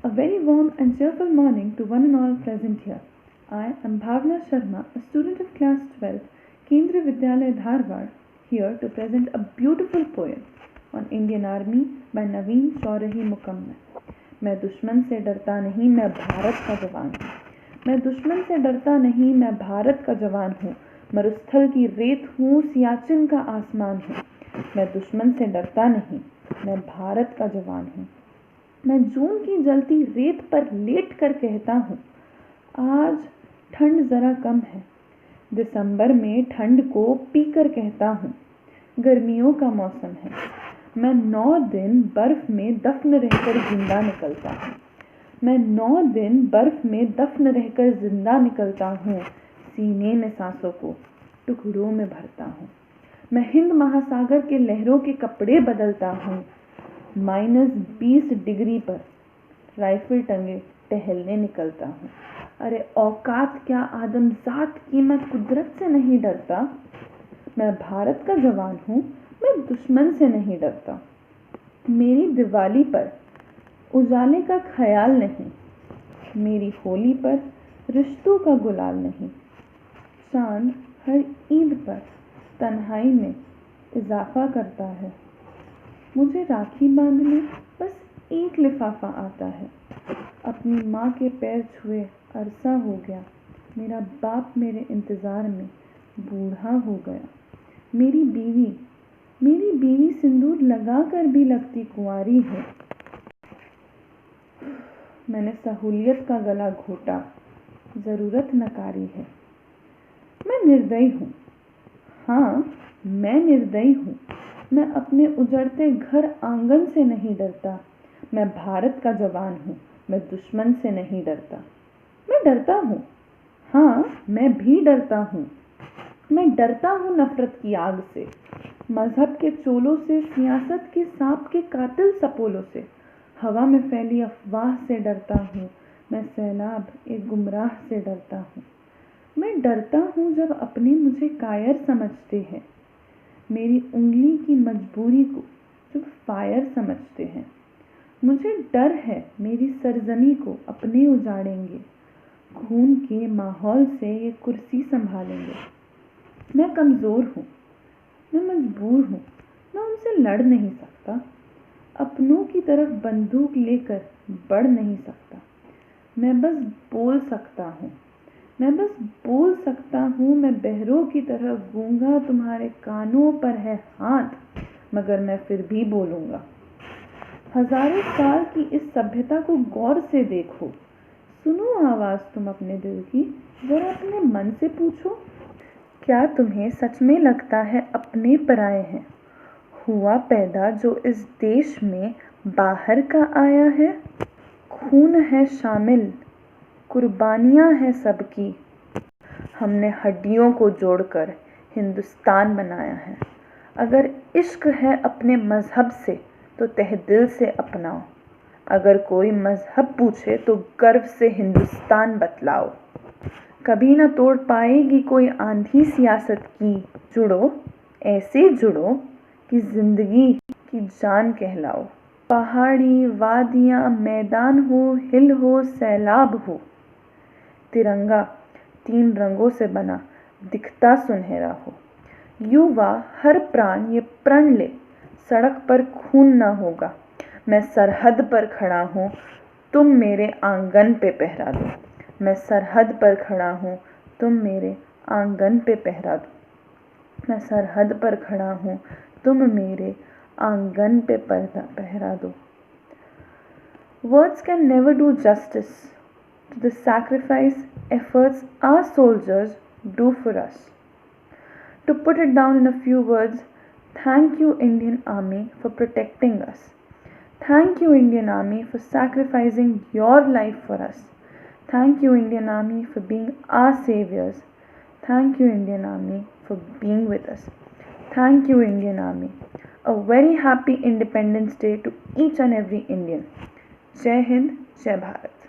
A very warm and cheerful morning to one and all present here. I am Bhavna Sharma, a student of class 12th, Kendriya Vidyalaya Dharwad, here to present a beautiful poem on Indian Army by Naveen Shaurahi Mukammal. मैं दुश्मन से डरता नहीं, मैं भारत का जवान हूँ। मैं दुश्मन से डरता नहीं, मैं भारत का जवान हूँ। मरुस्थल की रेत हूँ, सियाचिन का आसमान हूँ। मैं दुश्मन से डरता नहीं, मैं भारत का जवान हूँ। मैं जून की जलती रेत पर लेट कर कहता हूँ, आज ठंड ज़रा कम है। दिसंबर में ठंड को पीकर कहता हूँ, गर्मियों का मौसम है। मैं 9 दिन बर्फ में दफन रहकर जिंदा निकलता हूँ। मैं 9 दिन बर्फ में दफन रहकर जिंदा निकलता हूँ। सीने में सांसों को टुकड़ों में भरता हूँ। मैं हिंद महासागर के लहरों के कपड़े बदलता हूँ। -20 डिग्री पर राइफल टंगे टहलने निकलता हूँ। अरे औकात क्या आदमजात की, मैं कुदरत से नहीं डरता। मैं भारत का जवान हूँ, मैं दुश्मन से नहीं डरता। मेरी दिवाली पर उजाले का ख्याल नहीं, मेरी होली पर रिश्तों का गुलाल नहीं। चांद हर ईद पर तन्हाई में इजाफा करता है। मुझे राखी बांधने बस एक लिफाफा आता है। अपनी माँ के पैर छुए अरसा हो गया, मेरा बाप मेरे इंतज़ार में बूढ़ा हो गया। मेरी बीवी सिंदूर लगा कर भी लगती कुंवारी है। मैंने सहूलियत का गला घोटा, ज़रूरत नकारी है। मैं निर्दयी हूँ, हाँ मैं निर्दयी हूँ। मैं अपने उजड़ते घर आंगन से नहीं डरता। मैं भारत का जवान हूँ, मैं दुश्मन से नहीं डरता। मैं डरता हूँ, हाँ मैं भी डरता हूँ। मैं डरता हूँ नफरत की आग से, मजहब के चोलों से, सियासत के सांप के कातिल सपोलों से। हवा में फैली अफवाह से डरता हूँ। मैं सैलाब एक गुमराह से डरता हूँ। मैं डरता हूँ जब अपने मुझे कायर समझते हैं, मेरी उंगली की मजबूरी को जब फायर समझते हैं। मुझे डर है मेरी सरजमी को अपने उजाड़ेंगे, खून के माहौल से ये कुर्सी संभालेंगे। मैं कमज़ोर हूँ, मैं मजबूर हूँ, मैं उनसे लड़ नहीं सकता। अपनों की तरफ बंदूक लेकर बढ़ नहीं सकता। मैं बस बोल सकता हूँ, मैं बस बोल सकता हूँ। मैं बहरों की तरह गूंगा, तुम्हारे कानों पर है हाथ, मगर मैं फिर भी बोलूँगा। हजारों साल की इस सभ्यता को गौर से देखो, सुनो आवाज़ तुम अपने दिल की, जरा अपने मन से पूछो। क्या तुम्हें सच में लगता है अपने पराए हैं, हुआ पैदा जो इस देश में बाहर का आया है? खून है शामिल, कुर्बानियाँ हैं सबकी। हमने हड्डियों को जोड़कर हिंदुस्तान बनाया है। अगर इश्क है अपने मज़हब से तो तहे दिल से अपनाओ। अगर कोई मज़हब पूछे तो गर्व से हिंदुस्तान बतलाओ। कभी ना तोड़ पाएगी कोई आंधी सियासत की। जुड़ो, ऐसे जुड़ो कि ज़िंदगी की जान कहलाओ। पहाड़ी, वादियाँ, मैदान हो, हिल हो, सैलाब हो, तिरंगा 3 रंगों से बना दिखता सुनहरा हो। युवा हर प्राण ये प्रण ले, सड़क पर खून ना होगा। मैं सरहद पर खड़ा हूँ, तुम मेरे आंगन पे पहरा दो। मैं सरहद पर खड़ा हूँ, तुम मेरे आंगन पे पहरा दो। मैं सरहद पर खड़ा हूँ, तुम मेरे आंगन पे पहरा दो। Words can never do justice to the sacrifice efforts our soldiers do for us. To put it down in a few words, thank you Indian Army for protecting us. Thank you Indian Army for sacrificing your life for us. Thank you Indian Army for being our saviors. Thank you Indian Army for being with us. Thank you Indian Army. A very happy Independence Day to each and every Indian. जय हिंद, जय भारत।